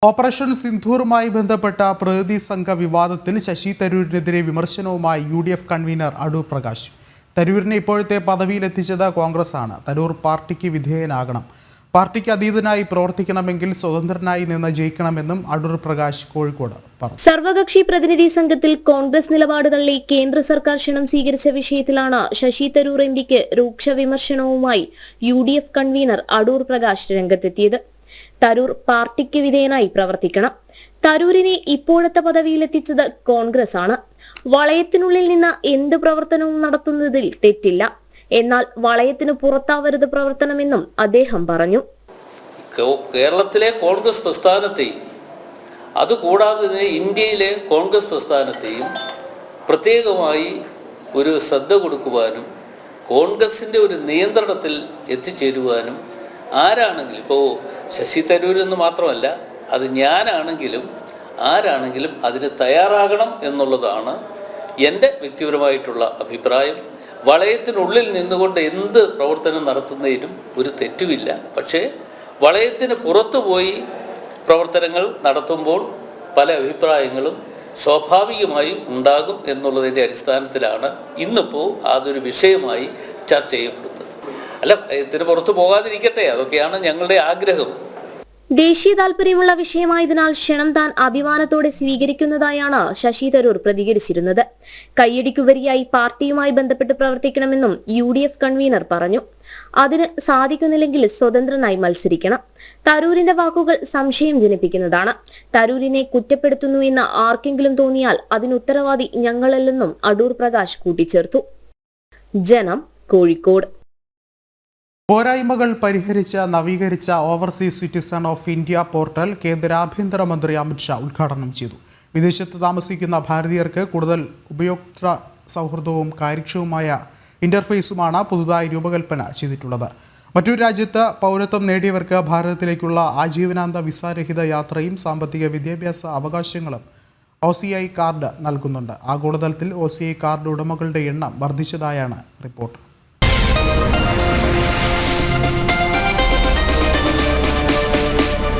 Operation സിന്ധൂറുമായി ബന്ധപ്പെട്ട പ്രതിനിധി സംഘ വിവാദത്തിൽ ശശി തരൂരിനെതിരെ വിമർശനവുമായി UDF കൺവീനർ അടൂർ പ്രകാശ്. തരൂരിനെ ഇപ്പോഴത്തെ പദവിയിലെത്തിച്ചത് കോൺഗ്രസാണ്. തരൂർ പാർട്ടിക്ക് വിധേയനാകണം. പാർട്ടിക്ക് അതീതനായി പ്രവർത്തിക്കണമെങ്കിൽ സ്വതന്ത്രനായി നിന്ന് ജയിക്കണമെന്നും അടൂർ പ്രകാശ് കോഴിക്കോട് പറഞ്ഞു. സർവകക്ഷി പ്രതിനിധി സംഘത്തിൽ കോൺഗ്രസ് നിലപാട് തള്ളി കേന്ദ്ര സർക്കാർ ക്ഷണം സ്വീകരിച്ച വിഷയത്തിലാണ് ശശി തരൂർ MPക്ക് രൂക്ഷ വിമർശനവുമായി UDF കൺവീനർ അടൂർ പ്രകാശ് രംഗത്തെത്തിയത്. തരൂർ പാർട്ടിക്ക് വിധേയനായി പ്രവർത്തിക്കണം. തരൂരിനെ ഇപ്പോഴത്തെ പദവിയിലെത്തിച്ചത് കോൺഗ്രസ് ആണ്. വളയത്തിനുള്ളിൽ നിന്ന് എന്ത് പ്രവർത്തനവും നടത്തുന്നതിൽ തെറ്റില്ല. എന്നാൽ വളയത്തിന് പുറത്താവരുത് പ്രവർത്തനമെന്നും അദ്ദേഹം പറഞ്ഞു. കേരളത്തിലെ കോൺഗ്രസ് പ്രസ്ഥാനത്തെയും അതുകൂടാതെ ഇന്ത്യയിലെ കോൺഗ്രസ് പ്രസ്ഥാനത്തെയും പ്രത്യേകമായി ഒരു ശ്രദ്ധ കൊടുക്കുവാനും കോൺഗ്രസിൻ്റെ ഒരു നിയന്ത്രണത്തിൽ എത്തിച്ചേരുവാനും ആരാണെങ്കിലും, ഇപ്പോൾ ശശി തരൂർ എന്ന് മാത്രമല്ല, അത് ഞാനാണെങ്കിലും ആരാണെങ്കിലും അതിന് തയ്യാറാകണം എന്നുള്ളതാണ് എൻ്റെ വ്യക്തിപരമായിട്ടുള്ള അഭിപ്രായം. വളയത്തിനുള്ളിൽ നിന്നുകൊണ്ട് എന്ത് പ്രവർത്തനം നടത്തുന്നതിനും ഒരു തെറ്റുമില്ല. പക്ഷേ വളയത്തിന് പുറത്തു പോയി പ്രവർത്തനങ്ങൾ നടത്തുമ്പോൾ പല അഭിപ്രായങ്ങളും സ്വാഭാവികമായും ഉണ്ടാകും എന്നുള്ളതിൻ്റെ അടിസ്ഥാനത്തിലാണ് ഇന്നിപ്പോൾ അതൊരു വിഷയമായി ചർച്ച ചെയ്യപ്പെടുന്നത്. അല്ല, വളയത്തിന് പുറത്തു പോകാതിരിക്കട്ടെ, അതൊക്കെയാണ് ഞങ്ങളുടെ ആഗ്രഹം. ദേശീയ താൽപര്യമുള്ള വിഷയമായതിനാൽ ക്ഷണം താൻ അഭിമാനത്തോടെ സ്വീകരിക്കുന്നതായാണ് ശശി തരൂർ പ്രതികരിച്ചിരുന്നത്. കയ്യടിക്കുപരിയായി പാർട്ടിയുമായി ബന്ധപ്പെട്ട് പ്രവർത്തിക്കണമെന്നും UDF കൺവീനർ പറഞ്ഞു. അതിന് സാധിക്കുന്നില്ലെങ്കിൽ സ്വതന്ത്രനായി മത്സരിക്കണം. തരൂരിന്റെ വാക്കുകൾ സംശയം ജനിപ്പിക്കുന്നതാണ്. തരൂരിനെ കുറ്റപ്പെടുത്തുന്നു എന്ന് ആർക്കെങ്കിലും തോന്നിയാൽ അതിന് ഉത്തരവാദി ഞങ്ങളല്ലെന്നും അടൂർ പ്രകാശ് കൂട്ടിച്ചേർത്തു. ജനം, കോഴിക്കോട്. പോരായ്മകൾ പരിഹരിച്ച നവീകരിച്ച overseas citizen of India portal കേന്ദ്ര ആഭ്യന്തരമന്ത്രി അമിത് ഷാ ഉദ്ഘാടനം ചെയ്തു. വിദേശത്ത് താമസിക്കുന്ന ഭാരതീയർക്ക് കൂടുതൽ ഉപയോക്തൃ സൗഹൃദവും കാര്യക്ഷമവുമായ ഇന്റർഫേസുമാണ് പുതുതായി രൂപകൽപ്പന ചെയ്തിട്ടുള്ളത്. മറ്റൊരു രാജ്യത്ത് പൗരത്വം നേടിയവർക്ക് ഭാരതത്തിലേക്കുള്ള ആജീവനാന്ത വിസാരഹിത യാത്രയും സാമ്പത്തിക വിദ്യാഭ്യാസ അവകാശങ്ങളും OCI കാർഡ് നൽകുന്നുണ്ട്. ആഗോളതലത്തിൽ OCI കാർഡ് ഉടമകളുടെ എണ്ണം വർദ്ധിച്ചതായാണ് റിപ്പോർട്ട്.